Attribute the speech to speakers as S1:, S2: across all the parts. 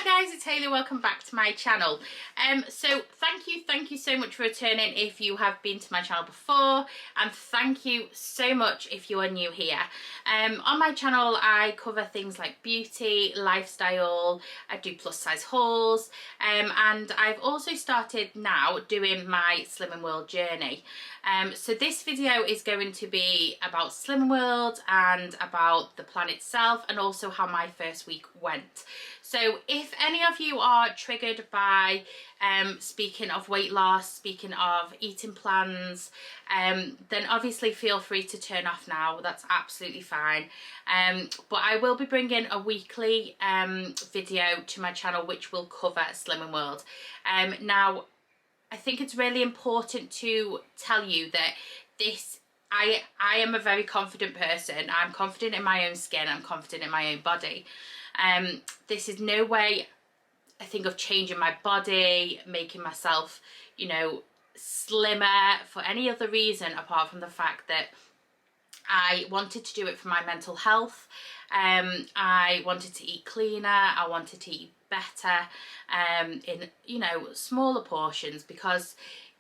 S1: Hi guys, it's Hayley. Welcome back to my channel. So thank you so much for returning if you have been to my channel before, and thank you so much if you are new here. On my channel I cover things like beauty, lifestyle, I do plus size hauls, and I've also started now doing my Slimming World journey. So this video is going to be about Slimming World and about the plan itself, and also how my first week went. So if any of you are triggered by speaking of weight loss, speaking of eating plans, then obviously feel free to turn off now. That's absolutely fine. But I will be bringing a weekly video to my channel which will cover Slimming World. Now, I think it's really important to tell you that I am a very confident person. I'm confident in my own skin. I'm confident in my own body. This is no way I think of changing my body, making myself, you know, slimmer for any other reason apart from the fact that I wanted to do it for my mental health. I wanted to eat cleaner, I wanted to eat better, in, you know, smaller portions, because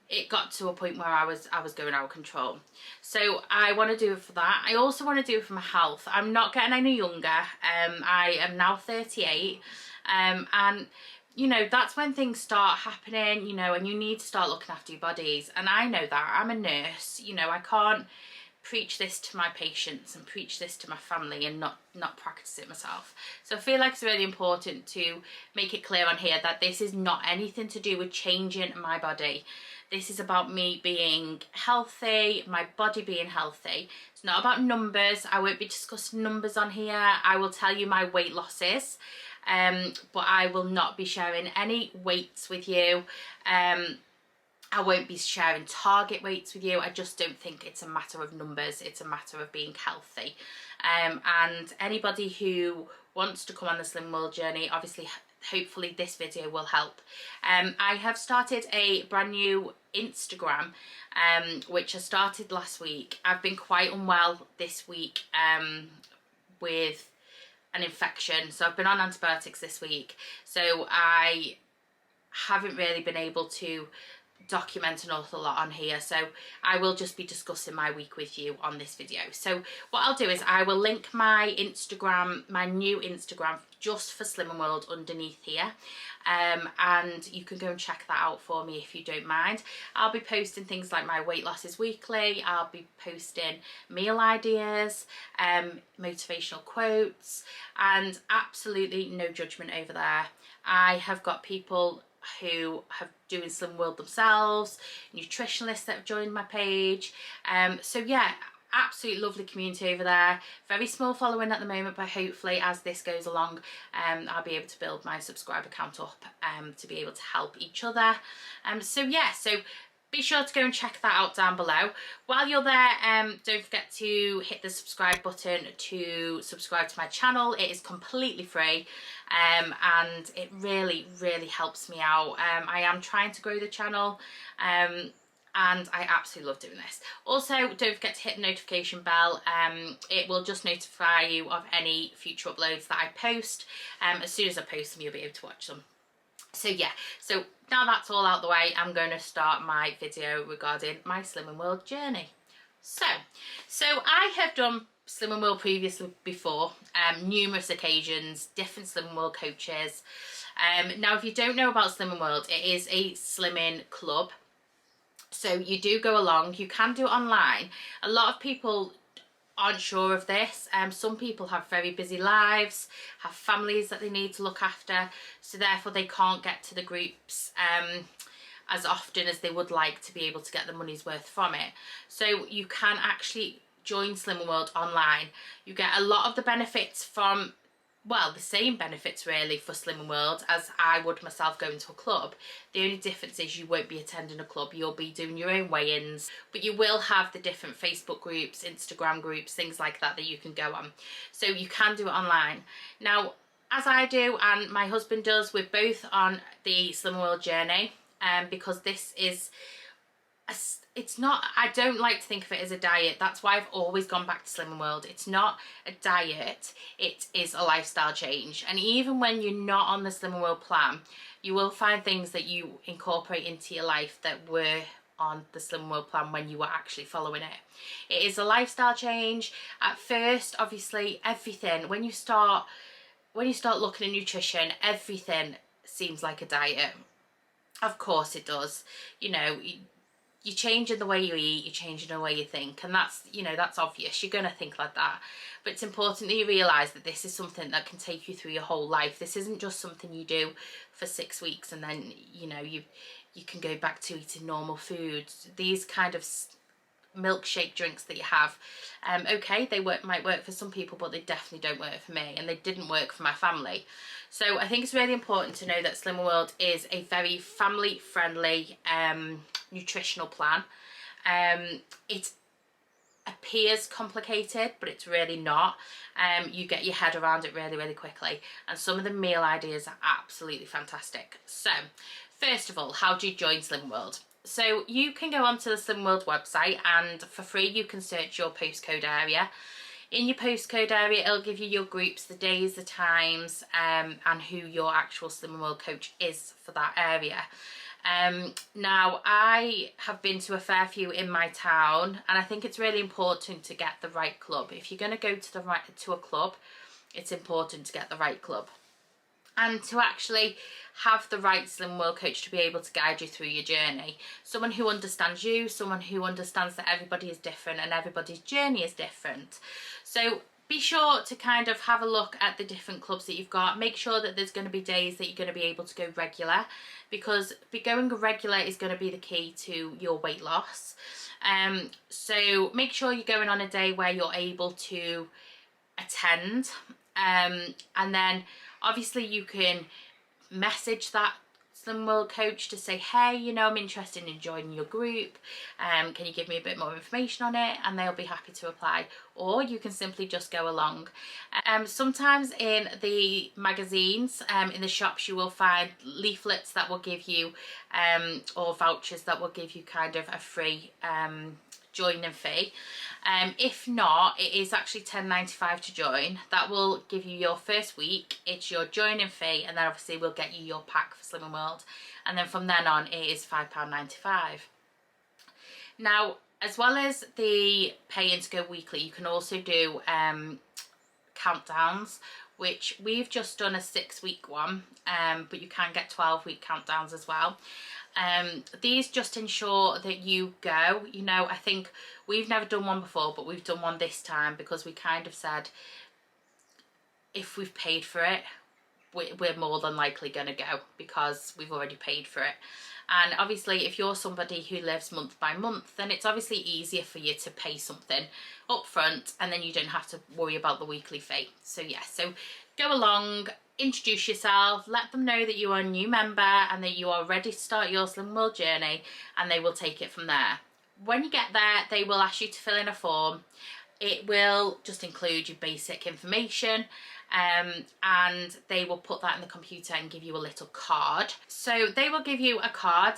S1: it got to a point where I was going out of control. So I want to do it for that. I also want to do it for my health. I'm not getting any younger. I am now 38, and you know, that's when things start happening, you know, and you need to start looking after your bodies. And I know that. I'm a nurse, you know, I can't preach this to my patients and preach this to my family and not practice it myself. So I feel like it's really important to make it clear on here that this is not anything to do with changing my body. This is about me being healthy, my body being healthy. It's not about numbers. I won't be discussing numbers on here. I will tell you my weight losses, but I will not be sharing any weights with you. I won't be sharing target weights with you. I just don't think it's a matter of numbers. It's a matter of being healthy. And anybody who wants to come on the Slimming World journey, obviously, hopefully this video will help. I have started a brand new Instagram, which I started last week. I've been quite unwell this week with an infection. So I've been on antibiotics this week. So I haven't really been able to document an awful lot on here, so I will just be discussing my week with you on this video. So what I'll do is I will link my Instagram, my new Instagram just for Slimming World underneath here, and you can go and check that out for me if you don't mind. I'll be posting things like my weight losses weekly. I'll be posting meal ideas, motivational quotes, and absolutely no judgment over there. I have got people who have doing Slimming World themselves, nutritionalists that have joined my page. So yeah, absolutely lovely community over there. Very small following at the moment, but hopefully as this goes along, I'll be able to build my subscriber count up to be able to help each other. So yeah, so be sure to go and check that out down below. While you're there, don't forget to hit the subscribe button to subscribe to my channel. It is completely free, and it really helps me out. I am trying to grow the channel, and I absolutely love doing this. Also, don't forget to hit the notification bell. It will just notify you of any future uploads that I post. As soon as I post them, you'll be able to watch them. So yeah, so now that's all out the way, I'm going to start my video regarding my Slimming World journey. So I have done Slimming World previously before, numerous occasions, different Slimming World coaches. Now if you don't know about Slimming World, it is a slimming club. So you do go along, you can do it online. A lot of people aren't sure of this. Some people have very busy lives, have families that they need to look after, so therefore they can't get to the groups as often as they would like to be able to get the money's worth from it. So you can actually join Slimming World online. You get a lot of the benefits from, well, the same benefits really for Slimming World as I would myself going to a club. The only difference is you won't be attending a club, you'll be doing your own weigh-ins, but you will have the different Facebook groups, Instagram groups, things like that that you can go on. So you can do it online. Now, as I do and my husband does, we're both on the Slimming World journey, because this is, it's not, I don't like to think of it as a diet. That's why I've always gone back to Slimming World. It's not a diet, it is a lifestyle change. And even when you're not on the Slimming World plan, you will find things that you incorporate into your life that were on the Slimming World plan when you were actually following it. It is a lifestyle change. At first, obviously, everything, when you start looking at nutrition, everything seems like a diet. Of course it does. You know, you're changing the way you eat, you're changing the way you think, and that's, you know, that's obvious. You're going to think like that. But it's important that you realise that this is something that can take you through your whole life. This isn't just something you do for 6 weeks and then, you know, you can go back to eating normal foods. These kind of milkshake drinks that you have, okay, they might work for some people, but they definitely don't work for me, and they didn't work for my family. So I think it's really important to know that Slimming World is a very family friendly nutritional plan. It appears complicated, but it's really not. You get your head around it really quickly, and some of the meal ideas are absolutely fantastic. So first of all, how do you join Slimming World? So you can go onto the Slimming World website, and for free you can search your postcode area. In your postcode area, it'll give you your groups, the days, the times, and who your actual Slimming World coach is for that area. Now, I have been to a fair few in my town, and I think it's really important to get the right club. If you're going to go to a club, it's important to get the right club, and to actually have the right Slimming World coach to be able to guide you through your journey. Someone who understands you, someone who understands that everybody is different and everybody's journey is different. So be sure to kind of have a look at the different clubs that you've got. Make sure that there's going to be days that you're going to be able to go regular, because going regular is going to be the key to your weight loss. So make sure you're going on a day where you're able to attend, and then obviously you can message that Slimming World coach to say, hey, you know, I'm interested in joining your group, can you give me a bit more information on it? And they'll be happy to reply. Or you can simply just go along. Sometimes in the magazines, in the shops, you will find leaflets that will give you or vouchers that will give you kind of a free joining fee. If not, it is actually $10.95 to join. That will give you your first week, it's your joining fee, and then obviously we'll get you your pack for Slimming World, and then from then on it is £5.95. Now, as well as the pay-in to go weekly, you can also do countdowns, which we've just done a 6-week one, but you can get 12-week countdowns as well. These just ensure that you go, you know, I think we've never done one before, but we've done one this time because we kind of said if we've paid for it, we're more than likely going to go because we've already paid for it. And obviously if you're somebody who lives month by month, then it's obviously easier for you to pay something up front, and then you don't have to worry about the weekly fee. So yeah, so go along, introduce yourself, let them know that you are a new member and that you are ready to start your Slimming World journey, and they will take it from there. When you get there, they will ask you to fill in a form. It will just include your basic information, and they will put that in the computer and give you a little card. So they will give you a card.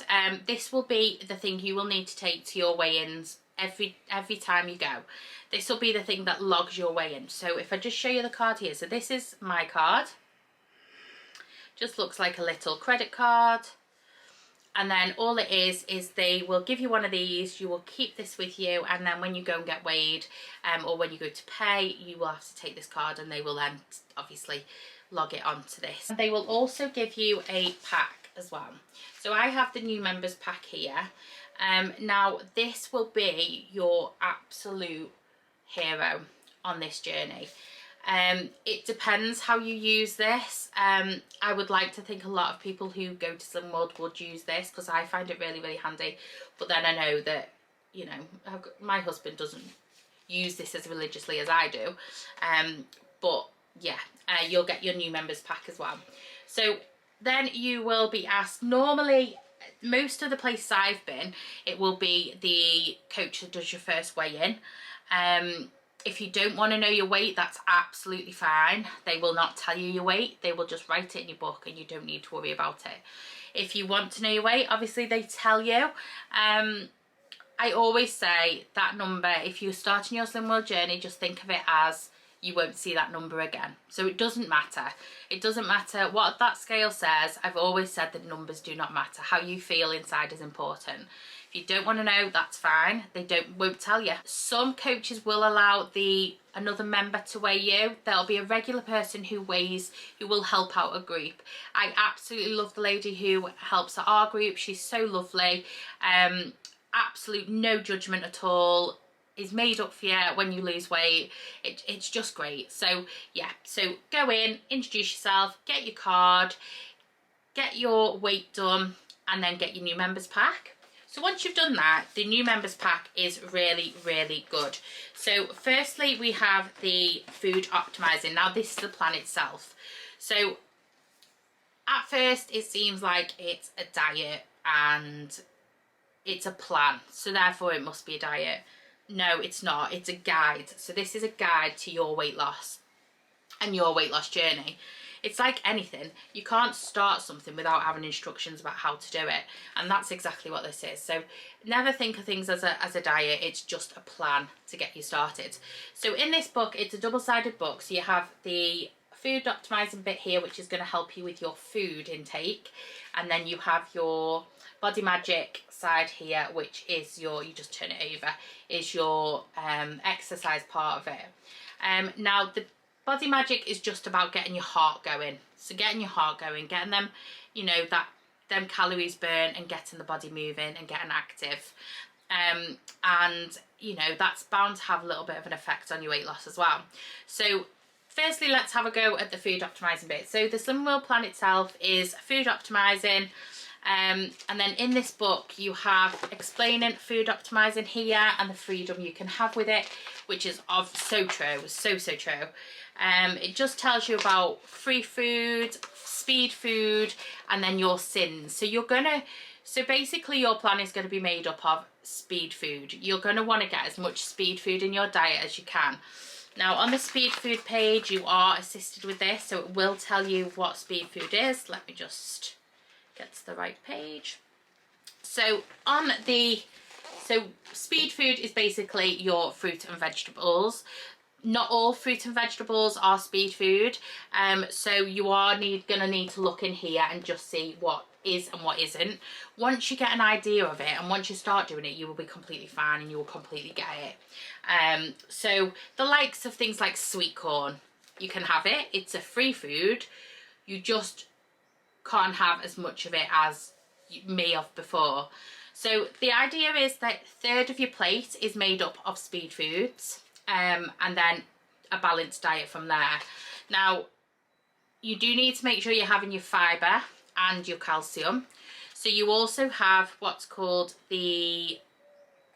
S1: This will be the thing you will need to take to your weigh-ins every time you go. This will be the thing that logs your weigh-in. So if I just show you the card here, so this is my card. Just looks like a little credit card, and then all it is they will give you one of these. You will keep this with you, and then when you go and get weighed, or when you go to pay, you will have to take this card, and they will then obviously log it onto this. They will also give you a pack as well. So I have the new members pack here. Now this will be your absolute hero on this journey. It depends how you use this. I would like to think a lot of people who go to Slimming World would use this, because I find it really handy, but then I know that, you know, my husband doesn't use this as religiously as I do, but yeah, you'll get your new members pack as well. So then you will be asked, normally most of the places I've been, it will be the coach that does your first weigh-in. If you don't want to know your weight, that's absolutely fine. They will not tell you your weight. They will just write it in your book, and you don't need to worry about it. If you want to know your weight, obviously they tell you. I always say that number, if you're starting your Slim World journey, just think of it as you won't see that number again. So it doesn't matter. It doesn't matter what that scale says. I've always said that numbers do not matter. How you feel inside is important. If you don't want to know, that's fine. They won't tell you. Some coaches will allow another member to weigh you. There'll be a regular person who weighs, who will help out a group. I absolutely love the lady who helps at our group. She's so lovely. Absolute no judgment at all. Is made up for you when you lose weight. It's just great. So yeah, so go in, introduce yourself, get your card, get your weight done, and then get your new members pack. So once you've done that, the new members pack is really, really good. So firstly, we have the food optimizing. Now this is the plan itself. So at first it seems like it's a diet and it's a plan, so therefore it must be a diet. No, it's not. It's a guide. So this is a guide to your weight loss and your weight loss journey. It's like anything. You can't start something without having instructions about how to do it. And that's exactly what this is. So never think of things as a diet. It's just a plan to get you started. So in this book, it's a double-sided book. So you have the food optimizing bit here, which is going to help you with your food intake. And then you have your Body Magic side here, which is your, you just turn it over, is your exercise part of it. Now the Body Magic is just about getting your heart going. So getting your heart going, getting them, you know, them calories burn and getting the body moving and getting active. And you know, that's bound to have a little bit of an effect on your weight loss as well. So firstly, let's have a go at the food optimizing bit. So the Slim World plan itself is food optimizing. And then in this book you have explaining food optimizing here and the freedom you can have with it, which is so true, so true. It just tells you about free food, speed food, and then your sins. So basically your plan is going to be made up of speed food. You're going to want to get as much speed food in your diet as you can. Now on the speed food page you are assisted with this, so it will tell you what speed food is. Let me just get to the right page. So speed food is basically your fruit and vegetables. Not all fruit and vegetables are speed food, so you are gonna need to look in here and just see what is and what isn't. Once you get an idea of it and once you start doing it, you will be completely fine and you will completely get it. So the likes of things like sweet corn, you can have it. It's a free food. You just can't have as much of it as you may have before. So the idea is that a third of your plate is made up of speed foods, and then a balanced diet from there. Now you do need to make sure you're having your fibre and your calcium. So you also have what's called the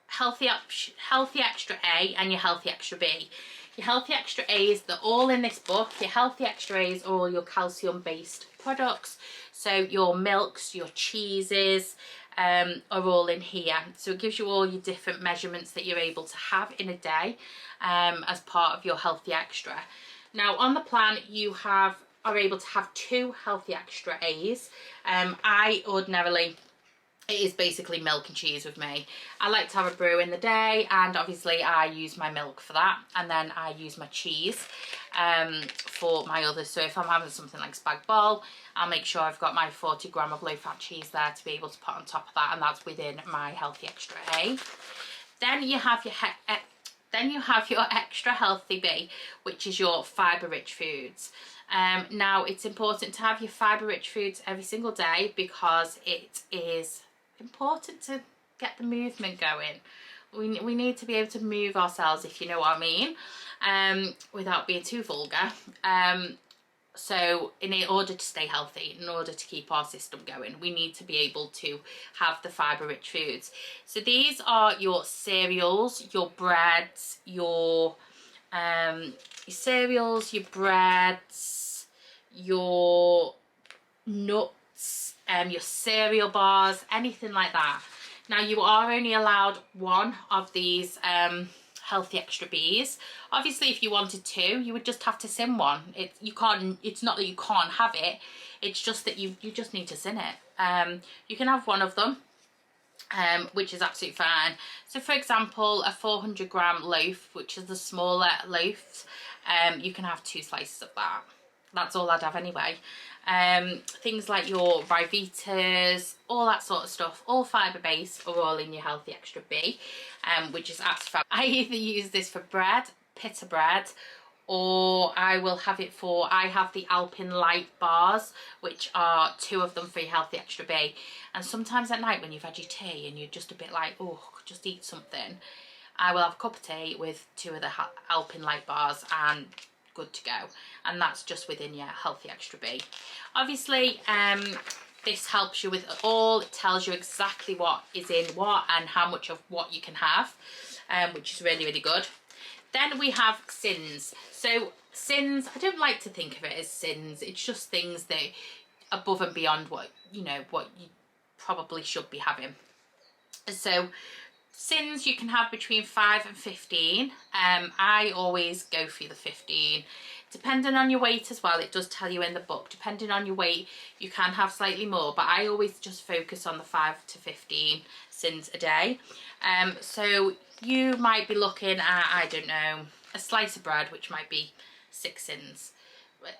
S1: Healthy Extra A and your Healthy Extra B. Your Healthy Extra A's, they're all in this book. Your Healthy Extra A's are all your calcium based products. So your milks, your cheeses are all in here. So it gives you all your different measurements that you're able to have in a day as part of your Healthy Extra. Now on the plan you are able to have 2 Healthy Extra A's. I ordinarily, it is basically milk and cheese with me. I like to have a brew in the day, and obviously I use my milk for that, and then I use my cheese for my others. So if I'm having something like spag bol, I'll make sure I've got my 40 gram of low fat cheese there to be able to put on top of that, and that's within my Healthy Extra A. Then you have your Extra Healthy B, which is your fibre rich foods. Now it's important to have your fibre rich foods every single day because it is important to get the movement going. We need to be able to move ourselves, if you know what I mean, without being too vulgar. So in order to stay healthy, in order to keep our system going, we need to be able to have the fibre rich foods. So these are your cereals, your breads, your cereals, your breads, your nuts, your cereal bars, anything like that. Now you are only allowed 1 of these Healthy Extra B's. Obviously if you wanted 2 you would just have to sin one. It's not that you can't have it, it's just that you just need to sin it. You can have 1 of them, which is absolutely fine. So for example, a 400-gram loaf, which is the smaller loaves, you can have 2 slices of that. That's all I'd have anyway. Things like your Rivitas, all that sort of stuff, all fibre based, are all in your Healthy Extra B, which is absolutely fab. I either use this for bread, pita bread, or I will have it for, I have the Alpine Light bars, which are 2 of them for your Healthy Extra B. And sometimes at night when you've had your tea and you're just a bit like, oh, could just eat something, I will have a cup of tea with 2 of the Alpine Light bars and good to go. And that's just within your Healthy Extra B. Obviously, this helps you with it all. It tells you exactly what is in what and how much of what you can have, which is really, really good. Then we have sins. So sins, I don't like to think of it as sins. It's just things that above and beyond what, you know, what you probably should be having. So sins you can have between 5 and 15. I always go for the 15. Depending on your weight as well, it does tell you in the book, depending on your weight, you can have slightly more, but I always just focus on the 5 to 15 sins a day. So you might be looking at, I don't know, a slice of bread, which might be 6 sins.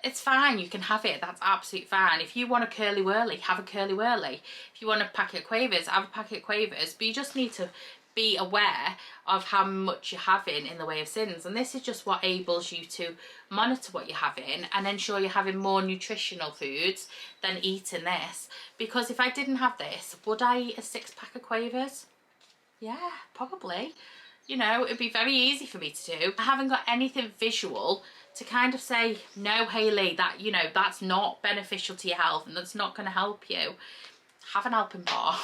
S1: It's fine, you can have it, that's absolutely fine. If you want a curly whirly, have a curly whirly. If you want a packet of quavers, have a packet of quavers, but you just need to be aware of how much you're having in the way of sins, and this is just what enables you to monitor what you're having and ensure you're having more nutritional foods than eating this. Because if I didn't have this, would I eat a 6-pack of quavers? Yeah, probably. You know, it'd be very easy for me to do. I haven't got anything visual to kind of say, no, Hayley, that, you know, that's not beneficial to your health and that's not going to help you. Have an Alpen bar.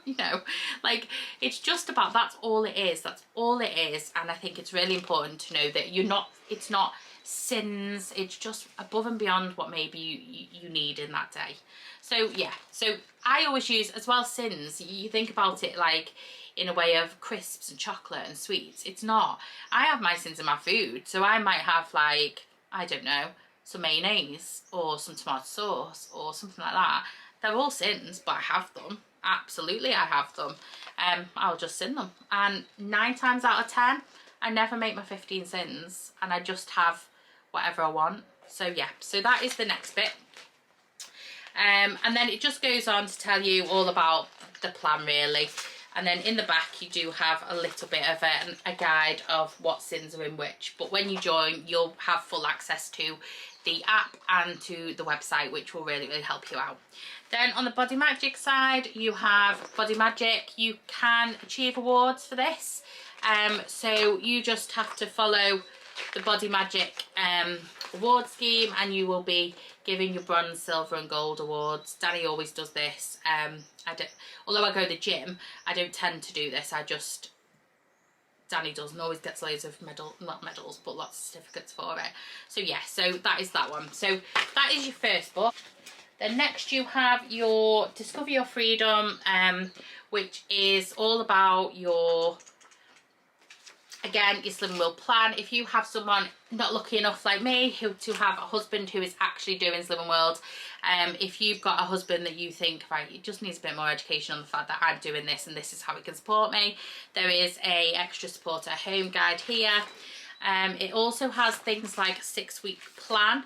S1: You know, like, it's just about, that's all it is. That's all it is. And I think it's really important to know that you're not, it's not sins. It's just above and beyond what maybe you need in that day. So yeah, so I always use as well sins. You think about it like in a way of crisps and chocolate and sweets. It's not. I have my sins in my food. So I might have, like, I don't know, some mayonnaise or some tomato sauce or something like that. They're all sins, but I have them. Absolutely, I have them. I'll just sin them. And 9 times out of 10, I never make my 15 sins, and I just have whatever I want. So yeah, so that is the next bit. And then it just goes on to tell you all about the plan, really. And then in the back, you do have a little bit of a guide of what sins are in which. But when you join, you'll have full access to the app and to the website, which will really, really help you out. Then on the Body Magic side, you have Body Magic. You can achieve awards for this. So you just have to follow the Body Magic award scheme and you will be giving your bronze, silver and gold awards. Danny always does this. Although I go to the gym, I don't tend to do this. Danny does and always gets loads of not medals, but lots of certificates for it. So yeah, so that is that one. So that is your first book. Then next you have your Discover Your Freedom, which is all about your, again, your Slimming World plan. If you have someone not lucky enough like me to have a husband who is actually doing Slimming World, if you've got a husband that you think, right, it just needs a bit more education on the fact that I'm doing this and this is how it can support me, there is a extra support at home guide here. It also has things like a 6-week plan,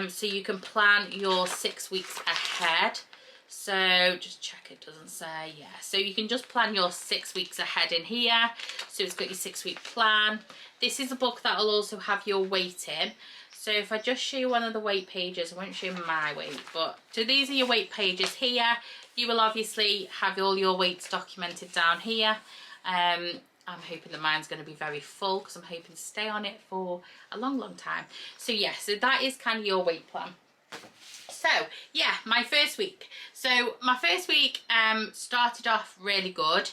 S1: so you can plan your 6 weeks ahead. So just check it doesn't say, yeah, so you can just plan your 6 weeks ahead in here. So it's got your 6-week plan. This is a book that will also have your weight in. So if I just show you one of the weight pages, I won't show you my weight, but so these are your weight pages here. You will obviously have all your weights documented down here. I'm hoping that mine's going to be very full because I'm hoping to stay on it for a long, long time. So yeah, so that is kind of your weight plan. So yeah, my first week. So my first week started off really good.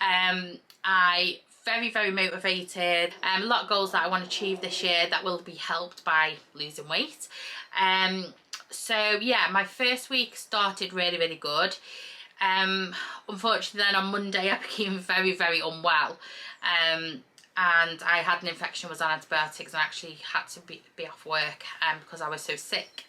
S1: I very, very motivated. A lot of goals that I want to achieve this year that will be helped by losing weight. So yeah, my first week started really, really good. Unfortunately then on Monday I became very, very unwell. And I had an infection, was on antibiotics and actually had to be off work because I was so sick.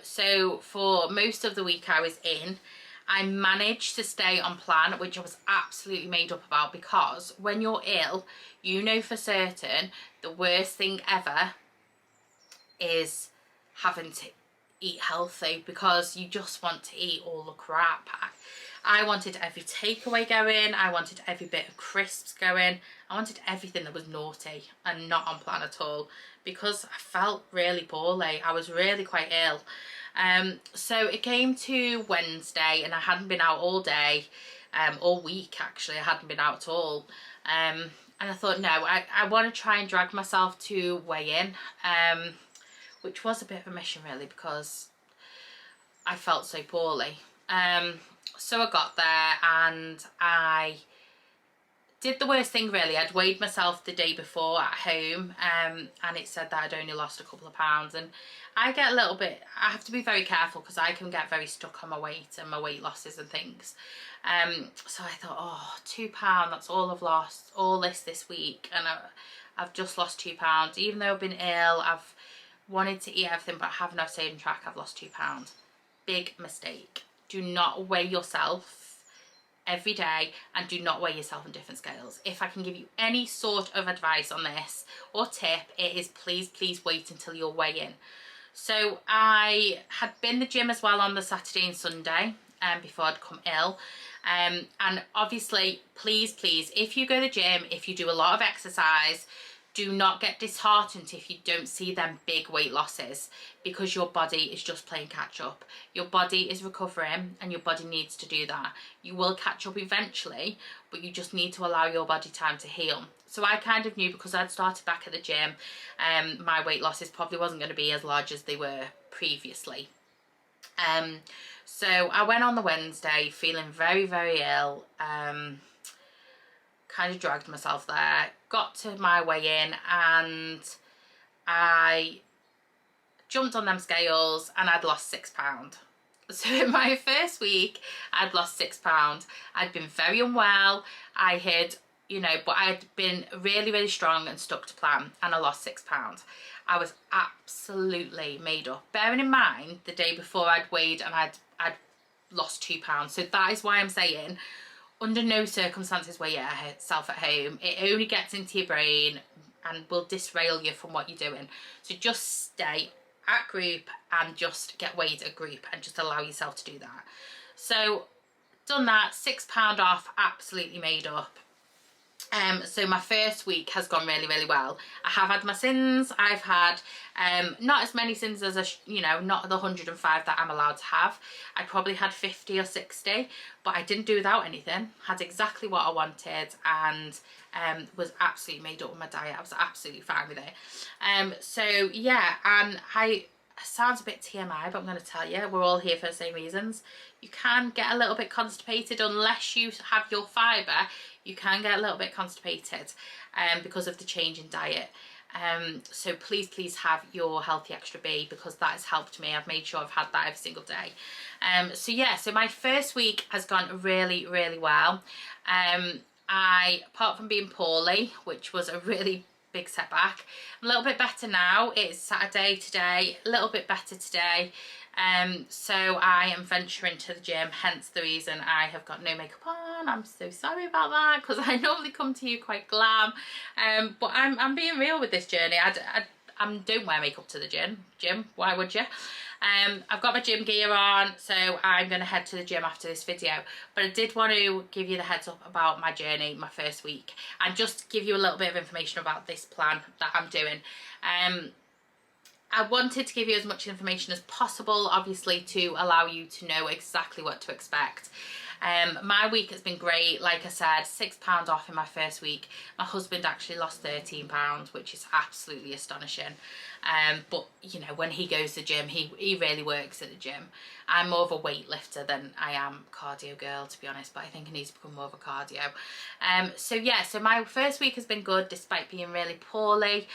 S1: So for most of the week I was in, I managed to stay on plan, which I was absolutely made up about, because when you're ill, you know for certain the worst thing ever is having to eat healthy, because you just want to eat all the crap. I wanted every takeaway going, I wanted every bit of crisps going, I wanted everything that was naughty and not on plan at all, because I felt really poorly. I was really quite ill. So it came to Wednesday and I hadn't been out all day, all week actually. I hadn't been out at all. And I thought, no, I want to try and drag myself to weigh in, which was a bit of a mission really, because I felt so poorly. So I got there and I did the worst thing really. I'd weighed myself the day before at home, and it said that I'd only lost a couple of pounds, and I get a little bit, I have to be very careful because I can get very stuck on my weight and my weight losses and things. So I thought, oh, £2, that's all I've lost, all this week, and I've just lost £2. Even though I've been ill, I've wanted to eat everything, but I haven't had saving track, I've lost £2. Big mistake. Do not weigh yourself every day, and do not weigh yourself on different scales. If I can give you any sort of advice on this or tip, it is please wait until you're weighing. So I had been to the gym as well on the Saturday and Sunday before I'd come ill, and obviously please, if you go to the gym, if you do a lot of exercise, do not get disheartened if you don't see them big weight losses, because your body is just playing catch up. Your body is recovering and your body needs to do that. You will catch up eventually, but you just need to allow your body time to heal. So I kind of knew, because I'd started back at the gym, my weight losses probably wasn't going to be as large as they were previously. So I went on the Wednesday feeling very ill, kind of dragged myself there, got to my weigh-in, and I jumped on them scales and I'd lost £6. So in my first week I'd lost £6. I'd been very unwell, I had, you know, but I had been really strong and stuck to plan, and I lost £6. I was absolutely made up, bearing in mind the day before I'd weighed and I'd lost £2. So that is why I'm saying, under no circumstances weigh yourself at home. It only gets into your brain and will disrail you from what you're doing. So just stay at group and just get weighed at group and just allow yourself to do that. So done that, £6 off, absolutely made up. So my first week has gone really well. I have had my sins. I've had not as many sins as not the 105 that I'm allowed to have. I probably had 50 or 60, but I didn't do without anything. Had exactly what I wanted, and was absolutely made up with my diet. I was absolutely fine with it. So yeah, and sounds a bit TMI, but I'm going to tell you, we're all here for the same reasons. You can get a little bit constipated unless you have your fibre. You can get a little bit constipated because of the change in diet. So please have your healthy extra B, because that has helped me. I've made sure I've had that every single day. So yeah, so my first week has gone really well. Apart from being poorly, which was a really big setback, I'm a little bit better now. It's Saturday today, a little bit better today. So I am venturing to the gym, hence the reason I have got no makeup on. I'm so sorry about that, because I normally come to you quite glam, but I'm being real with this journey. I don't wear makeup to the gym, why would you? I've got my gym gear on, so I'm going to head to the gym after this video, but I did want to give you the heads up about my journey, my first week, and just give you a little bit of information about this plan that I'm doing. I wanted to give you as much information as possible, obviously, to allow you to know exactly what to expect. My week has been great. Like I said, £6 off in my first week. My husband actually lost £13, which is absolutely astonishing. But you know, when he goes to the gym, he really works at the gym. I'm more of a weightlifter than I am cardio girl, to be honest, but I think I need to become more of a cardio. So yeah, so my first week has been good despite being really poorly.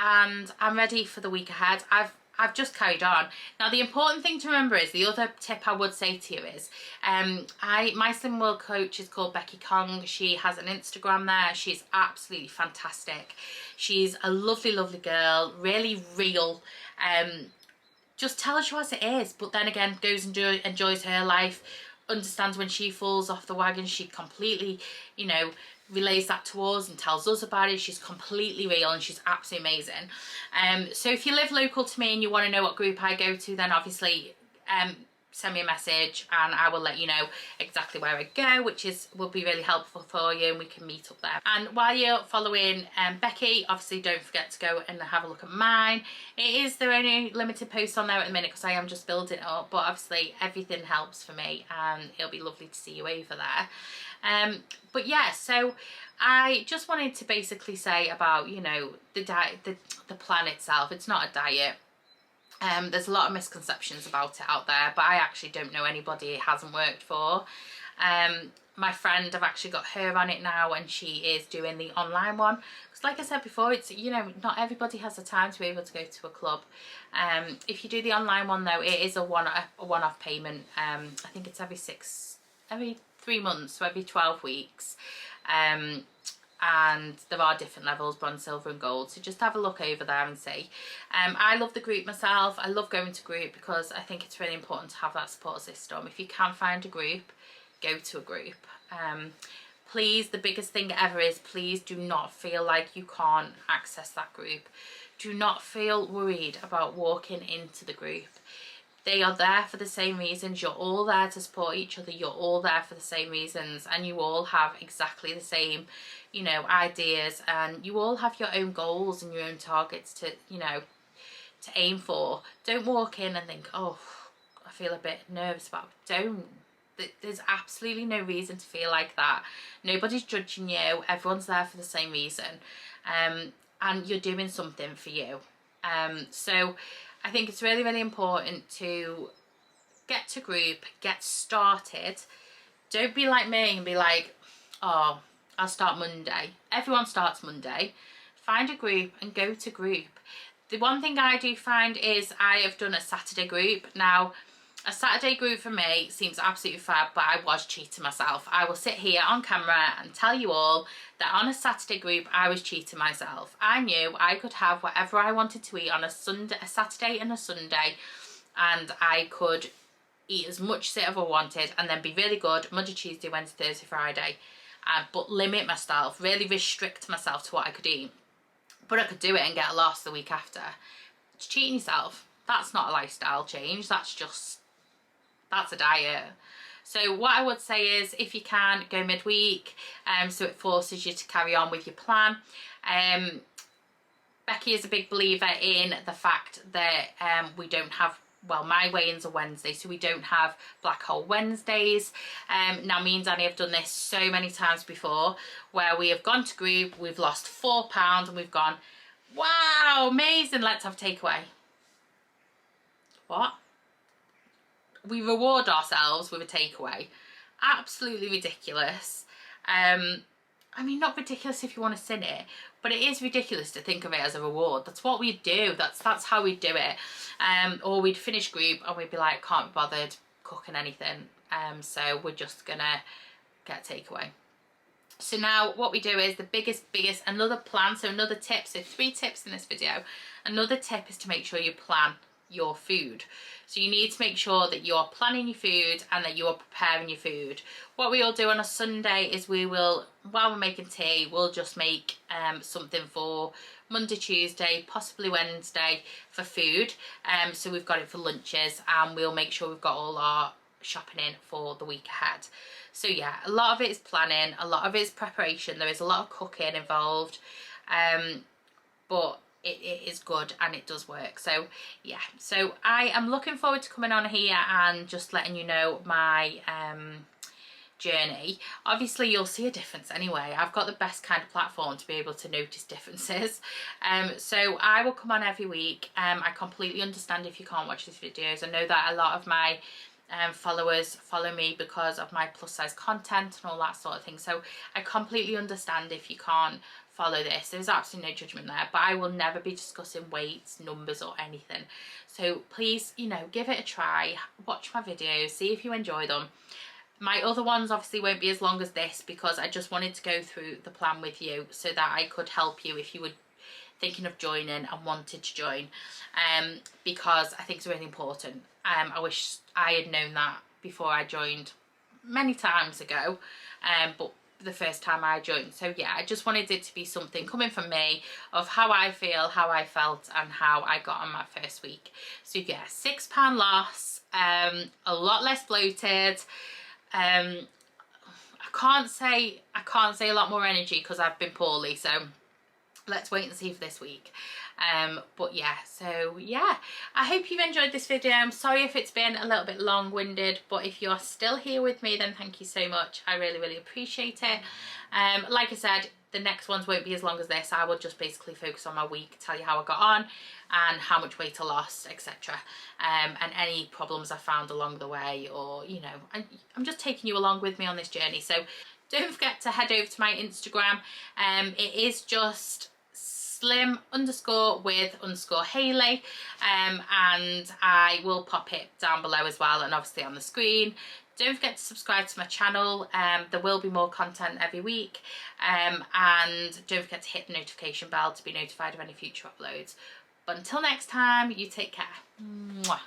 S1: And I'm ready for the week ahead. I've just carried on. Now the important thing to remember is, the other tip I would say to you is, my Slim World coach is called Becky Kong. She has an Instagram there. She's absolutely fantastic. She's a lovely girl, really real, just tells you as it is, but then again goes and enjoys her life, understands when she falls off the wagon, she completely, you know, relays that to us and tells us about it. She's completely real and she's absolutely amazing. So if you live local to me and you want to know what group I go to, then obviously send me a message and I will let you know exactly where I go, which will be really helpful for you, and we can meet up there. And while you're following Becky, obviously don't forget to go and have a look at mine. There are only limited posts on there at the minute because I am just building it up, but obviously everything helps for me and it'll be lovely to see you over there. But yeah, so I just wanted to basically say about, you know, the diet, the plan itself. It's not a diet. There's a lot of misconceptions about it out there, but I actually don't know anybody it hasn't worked for. My friend, I've actually got her on it now, and she is doing the online one. Because like I said before, it's, you know, not everybody has the time to be able to go to a club. If you do the online one though, it is a one-off payment. I think it's every 3 months, so every 12 weeks. And there are different levels, bronze, silver and gold, so just have a look over there and see. I love the group myself. I love going to group because I think it's really important to have that support system. If you can find a group, go to a group. Please, the biggest thing ever is, please do not feel like you can't access that group. Do not feel worried about walking into the group. They are there for the same reasons. You're all there to support each other. You're all there for the same reasons, and you all have exactly the same, you know, ideas, and you all have your own goals and your own targets to, you know, to aim for. Don't walk in and think, oh, I feel a bit nervous about it. Don't. There's absolutely no reason to feel like that. Nobody's judging you. Everyone's there for the same reason, and you're doing something for you. So I think it's really, really important to get to group, get started. Don't be like me and be like, oh, I'll start Monday. Everyone starts Monday. Find a group and go to group. The one thing I do find is I have done a Saturday group. Now, a Saturday group for me seems absolutely fab, but I was cheating myself. I will sit here on camera and tell you all that on a Saturday group, I was cheating myself. I knew I could have whatever I wanted to eat on a Saturday and a Sunday, and I could eat as much as I ever wanted and then be really good Monday, Tuesday, Wednesday, Thursday, Friday. But limit myself, really restrict myself to what I could eat. But I could do it and get lost the week after. It's cheating yourself. That's not a lifestyle change. That's a diet. So what I would say is, if you can, go midweek, so it forces you to carry on with your plan. Becky is a big believer in the fact that we don't have, well, my weigh-ins are Wednesday, so we don't have Black Hole Wednesdays. Now, me and Danny have done this so many times before, where we have gone to group, we've lost £4 and we've gone, wow, amazing, let's have takeaway. What? We reward ourselves with a takeaway. Absolutely ridiculous. I mean, not ridiculous if you want to sin it, but it is ridiculous to think of it as a reward. That's what we do. That's how we do it. Or we'd finish group and we'd be like, can't be bothered cooking anything. So we're just gonna get takeaway. So now what we do is the biggest, another plan, so another tip, so 3 tips in this video. Another tip is to make sure you plan your food. So you need to make sure that you're planning your food and that you're preparing your food. What we all do on a Sunday is we will, while we're making tea, we'll just make something for Monday, Tuesday, possibly Wednesday for food. So we've got it for lunches, and we'll make sure we've got all our shopping in for the week ahead. So yeah, a lot of it is planning, a lot of it is preparation. There is a lot of cooking involved, but it is good and it does work. So yeah, so I am looking forward to coming on here and just letting you know my journey. Obviously you'll see a difference anyway. I've got the best kind of platform to be able to notice differences. So I will come on every week. I completely understand if you can't watch these videos. I know that a lot of my followers follow me because of my plus size content and all that sort of thing, so I completely understand if you can't follow this. There's absolutely no judgment there, but I will never be discussing weights, numbers or anything. So please, you know, give it a try, watch my videos, see if you enjoy them. My other ones obviously won't be as long as this because I just wanted to go through the plan with you so that I could help you if you would thinking of joining and wanted to join, because I think it's really important. I wish I had known that before I joined many times ago, but the first time I joined. So yeah, I just wanted it to be something coming from me of how I feel, how I felt, and how I got on my first week. So yeah, £6 loss, a lot less bloated. I can't say a lot more energy because I've been poorly, so let's wait and see for this week. But yeah, so yeah, I hope you've enjoyed this video. I'm sorry if it's been a little bit long-winded, but if you're still here with me, then thank you so much. I really appreciate it. Like I said, the next ones won't be as long as this. I will just basically focus on my week, tell you how I got on and how much weight I lost, etc. And any problems I found along the way, or you know, I'm just taking you along with me on this journey. So don't forget to head over to my Instagram. It is just slim_with_Hayley, and I will pop it down below as well, and obviously on the screen. Don't forget to subscribe to my channel. There will be more content every week, and don't forget to hit the notification bell to be notified of any future uploads. But until next time, you take care. Mwah.